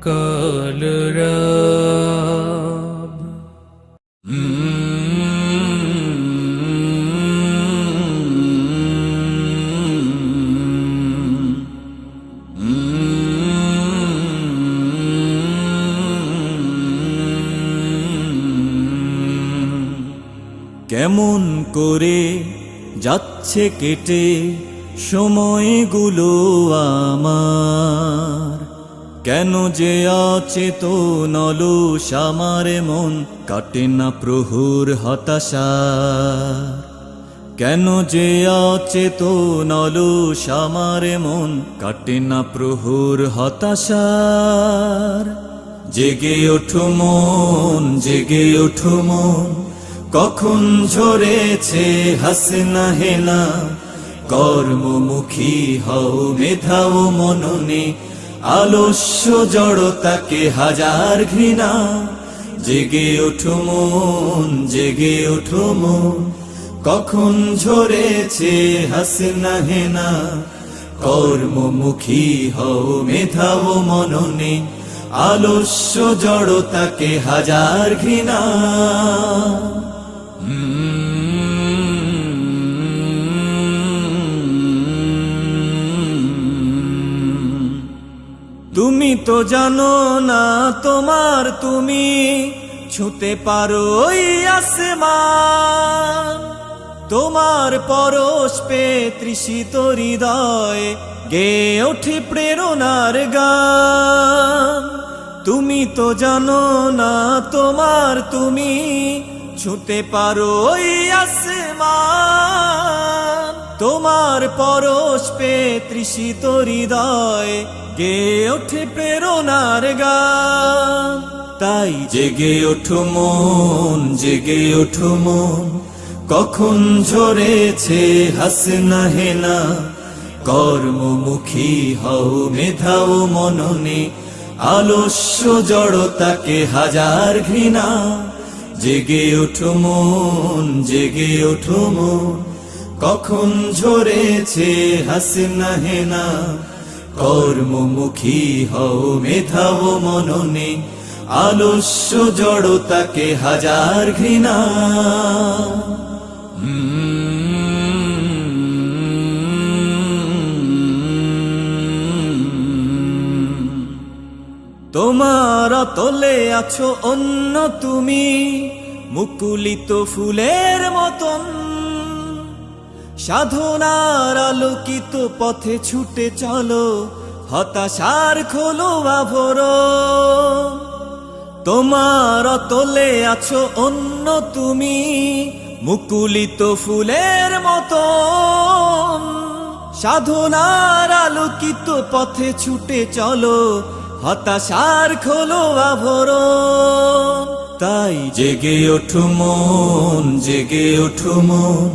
কলরব কেমন করে যাচ্ছে কেটে সময়গুলো আমার, কেন যে অচেতন অলস আমার মন, কাটে না প্রহর হতাশার। কেন যে অচেতন অলস আমার মন, কাটে না প্রহর হতাশার। জেগে ওঠো মন, জেগে ওঠো মন, কখন ঝরেছে হাসনা হেনা। কর্মমুখী হও, মেধাও মননে, আলস্য জড়তাকে হাজার ঘৃণা। জেগে ওঠো মন, জেগে ওঠো মন, কখন ঝরেছে হাসনা হেনা। কর্মমুখী হও, মেধাও মননে, আলস্য জড়তাকে হাজার ঘৃণা। তুমি তো জানো না তোমার তুমি ছুঁতে পারো ওই আসমান। তোমার পরশ পেয়ে তৃষিত হৃদয় গেয়ে ওঠে প্রেরণার গান। তুমি তো জানো না তোমার তুমি ছুঁতে পারো ওই আসমান। তোমার পরশ পেয়ে তৃষিত হৃদয় গেয়ে ওঠে প্রেরণার গান। তাই জেগে ওঠো মন, জেগে ওঠো মন, কখন ঝরেছে হাসনা হেনা। কর্মমুখী হও, মেধাও মননে, আলস্য জড়তাকে হাজার ঘৃণা। জেগে ওঠো মন, জেগে ওঠো মন, কখন ঝরেছে হাসনা হেনা। কর্মমুখী হও, মেধাও মননে, আলস্য জড়তাকে হাজার ঘৃণা। তোমার তলে আছো অন্য তুমি, মুকুলিত ফুলের মতন। সাধনার আলোকিত পথে ছুটে চলো, হতাশার খোলো আভরণ। তোমার তলে আছো অন্য তুমি, মুকুলিত ফুলের মতন। সাধনার আলোকিত পথে ছুটে চলো, হতাশার খোলো আভরণ। তাই জেগে ওঠো মন, জেগে ওঠো মন,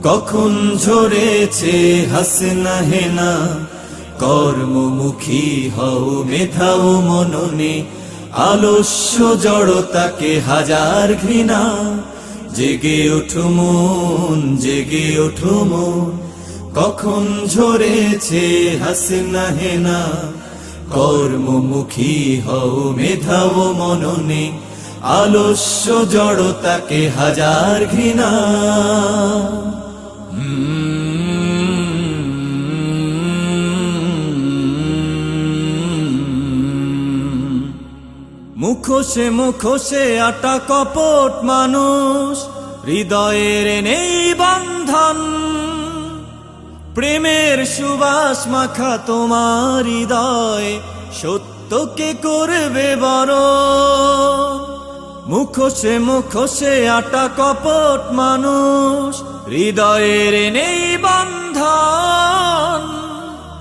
কখন ঝরেছে হাসনা হেনা। কর্মমুখী হও, মেধাও মননে, আলস্য জড়তাকে হাজার ঘৃণা। জেগে ওঠো মন, জেগে ওঠো মন, কখন ঝরেছে হাসনা হেনা। কর্মমুখী হও, মেধাও মননে, আলস্য জড়তাকে হাজার ঘৃণা। মুখোশে মুখোশে আটা কপট মানুষ, হৃদয়ের নেই বন্ধন। প্রেমের সুবাস মাখা তোমার হৃদয়, সত্যকে করবে বরণ। মুখোশে মুখোশে আটা কপট মানুষ, হৃদয়ের নেই বন্ধন।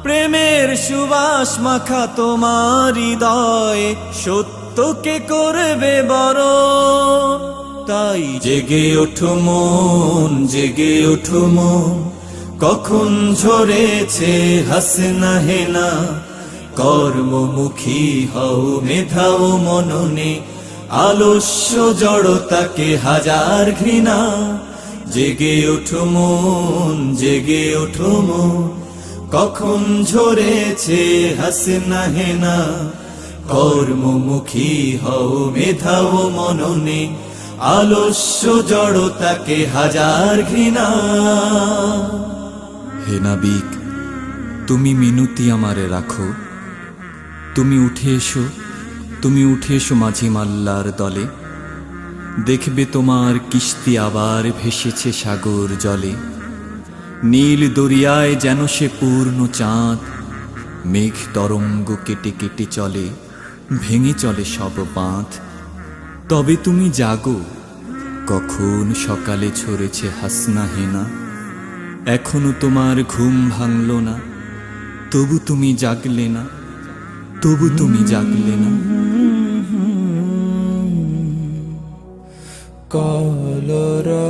প্রেমের সুবাস মাখা তোমার হৃদয়, সত্যকে করবে বরণ। তাই জেগে ওঠো মন, জেগে ওঠো মন, কখন ঝরেছে হাসনা হেনা। কর্মমুখী হও, মেধাও মননে, আলস্য জড়তাকে হাজার ঘৃণা। জেগে ওঠো মন, জেগে ওঠো মন, কখন ঝরেছে হাসনা হেনা, কর্মমুখী হও মেধাও মননে, আলস্য জড়তাকে হাজার ঘৃণা। হে নাবিক, তুমি মিনতি আমারে রাখো, তুমি উঠে এসো, তুমি উঠে এসো মাঝি মাল্লার দলে। দেখবে তোমার কিস্তি আবার ভেসেছে সাগর জলে, নীল দরিয়ায় যেন সে পূর্ণ চাঁদ। মেঘ তরঙ্গ কেটে কেটে চলে, ভেঙে চলে সব বাঁধ। তবে তুমি জাগো, কখন সকালে ঝরেছে হাসনা হেনা। এখনো তোমার ঘুম ভাঙল না, তবু তুমি জাগলে না, তবু তুমি জাগলে না। কলরা